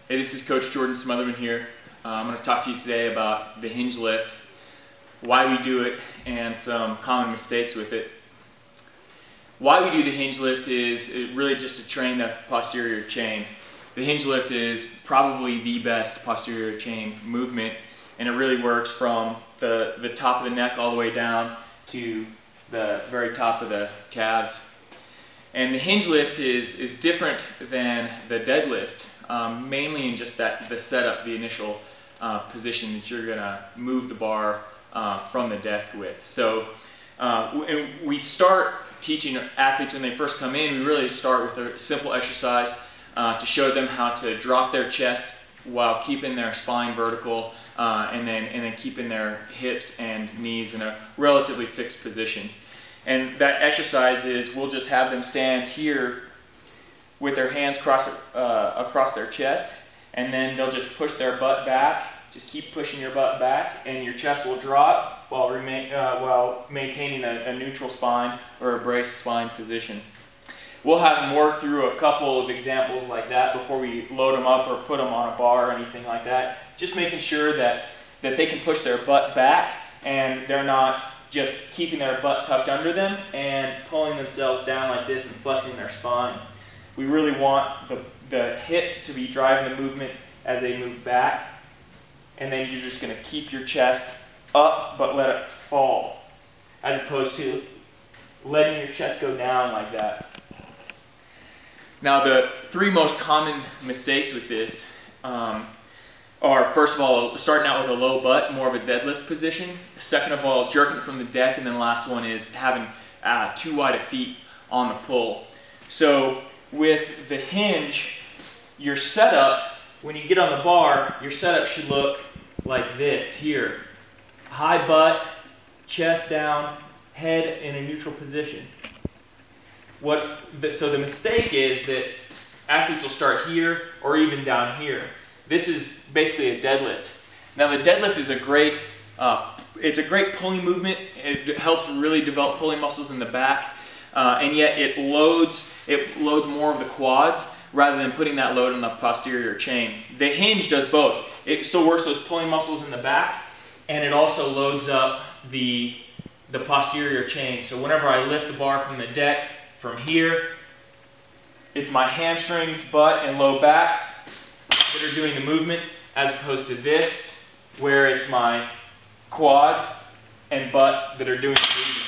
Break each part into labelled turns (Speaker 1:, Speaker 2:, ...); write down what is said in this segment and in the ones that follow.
Speaker 1: Hey, this is Coach Jordan Smothermon here. I'm going to talk to you today about the hinge lift, why we do it, and some common mistakes with it. Why we do the hinge lift is really just to train the posterior chain. The hinge lift is probably the best posterior chain movement, and it really works from the top of the neck all the way down to the very top of the calves. And the hinge lift is different than the deadlift, mainly in just the setup, the initial position that you're going to move the bar from the deck with. So we start teaching athletes when they first come in, we really start with a simple exercise to show them how to drop their chest while keeping their spine vertical and then keeping their hips and knees in a relatively fixed position. And that exercise is we'll just have them stand here with their hands across their chest, and then they'll just push their butt back. Just keep pushing your butt back, and your chest will drop while maintaining a neutral spine or a braced spine position. We'll have them work through a couple of examples like that before we load them up or put them on a bar or anything like that. Just making sure that they can push their butt back and they're not just keeping their butt tucked under them and pulling themselves down like this and flexing their spine. We really want the hips to be driving the movement as they move back, and then you're just going to keep your chest up but let it fall, as opposed to letting your chest go down like that. Now, the three most common mistakes with this are, first of all, starting out with a low butt, more of a deadlift position. Second of all, jerking from the deck, and then the last one is having too wide of feet on the pull. So with the hinge, your setup, when you get on the bar, your setup should look like this here. High butt, chest down, head in a neutral position. So the mistake is that athletes will start here or even down here. This is basically a deadlift. Now the deadlift is it's a great pulling movement. It helps really develop pulling muscles in the back, and yet it loads more of the quads rather than putting that load on the posterior chain. The hinge does both. It still works those pulling muscles in the back, and it also loads up the posterior chain. So whenever I lift the bar from the deck, from here, it's my hamstrings, butt, and low back that are doing the movement, as opposed to this, where it's my quads and butt that are doing the movement.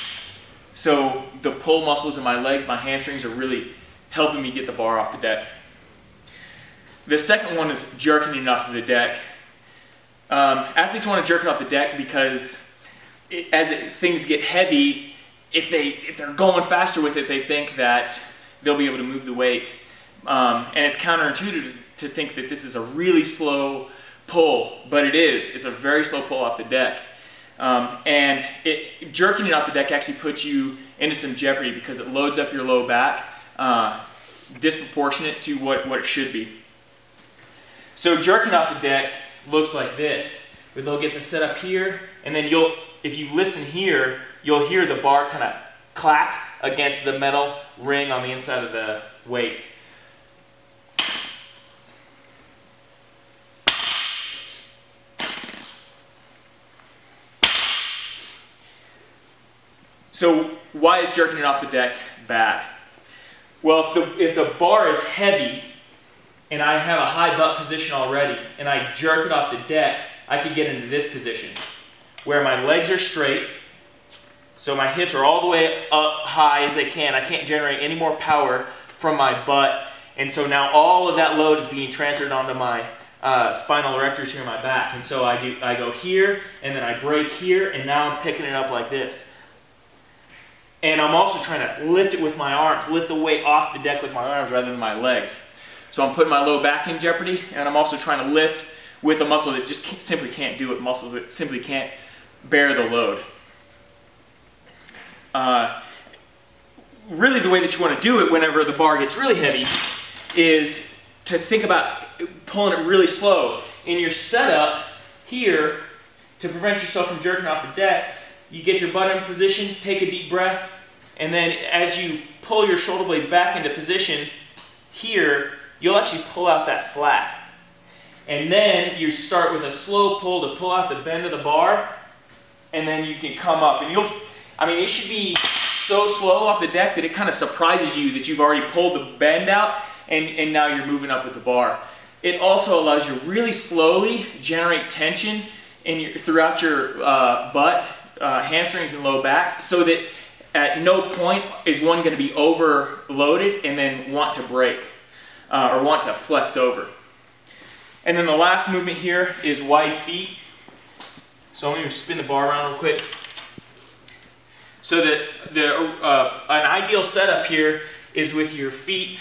Speaker 1: So the pull muscles in my legs, my hamstrings, are really helping me get the bar off the deck. The second one is jerking it off of the deck. Athletes want to jerk it off the deck because things get heavy, if they're going faster with it, they think that they'll be able to move the weight. And it's counterintuitive to think that this is a really slow pull, but it is. It's a very slow pull off the deck. And jerking it off the deck actually puts you into some jeopardy because it loads up your low back, disproportionate to what it should be. So jerking off the deck looks like this. They'll get the setup here, and then if you listen here, you'll hear the bar kind of clack against the metal ring on the inside of the weight. So why is jerking it off the deck bad? Well, if the bar is heavy and I have a high butt position already and I jerk it off the deck, I could get into this position where my legs are straight, so my hips are all the way up high as they can. I can't generate any more power from my butt, and so now all of that load is being transferred onto my spinal erectors here in my back. And so I go here, and then I break here, and now I'm picking it up like this. And I'm also trying to lift it with my arms, lift the weight off the deck with my arms rather than my legs. So I'm putting my low back in jeopardy, and I'm also trying to lift with a muscle that just simply can't do it, muscles that simply can't bear the load. Really the way that you want to do it whenever the bar gets really heavy is to think about pulling it really slow. In your setup here, to prevent yourself from jerking off the deck, you get your butt in position, take a deep breath, and then as you pull your shoulder blades back into position here, you'll actually pull out that slack. And then you start with a slow pull to pull out the bend of the bar, and then you can come up. And it should be so slow off the deck that it kind of surprises you that you've already pulled the bend out, and now you're moving up with the bar. It also allows you to really slowly generate tension throughout your butt, hamstrings, and low back, so that at no point is one going to be overloaded and then want to break or want to flex over. And then the last movement here is wide feet. So I'm going to spin the bar around real quick. So that an ideal setup here is with your feet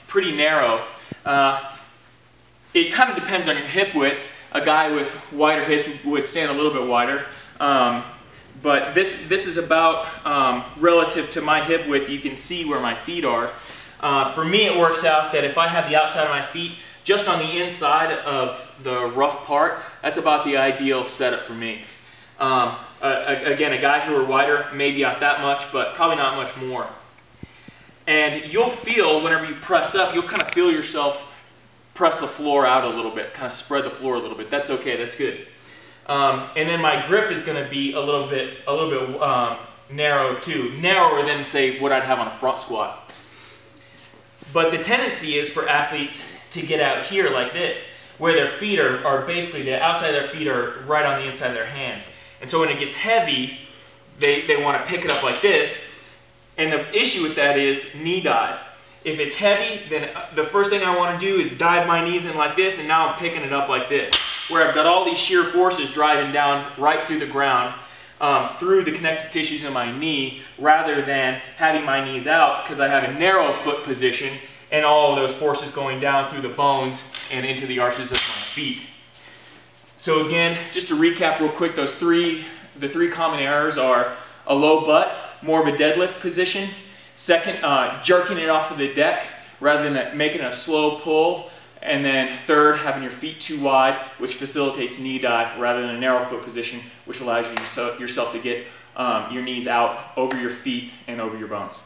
Speaker 1: pretty narrow. It kind of depends on your hip width. A guy with wider hips would stand a little bit wider. But this is about relative to my hip width. You can see where my feet are. For me, it works out that if I have the outside of my feet just on the inside of the rough part, that's about the ideal setup for me. Again, a guy who are wider, maybe not that much, but probably not much more. And you'll feel, whenever you press up, you'll kind of feel yourself press the floor out a little bit, kind of spread the floor a little bit. That's okay, that's good. And then my grip is going to be a little bit narrow too, narrower than, say, what I'd have on a front squat. But the tendency is for athletes to get out here like this, where their feet are basically, the outside of their feet are right on the inside of their hands. And so when it gets heavy, they want to pick it up like this. And the issue with that is knee dive. If it's heavy, then the first thing I want to do is dive my knees in like this, and now I'm picking it up like this, where I've got all these shear forces driving down right through the ground, through the connective tissues in my knee, rather than having my knees out, because I have a narrow foot position and all of those forces going down through the bones and into the arches of my feet. So again, just to recap real quick, the three common errors are a low butt, more of a deadlift position. Second, jerking it off of the deck rather than making a slow pull. And then third, having your feet too wide, which facilitates knee dive rather than a narrow foot position, which allows you yourself to get your knees out over your feet and over your bones.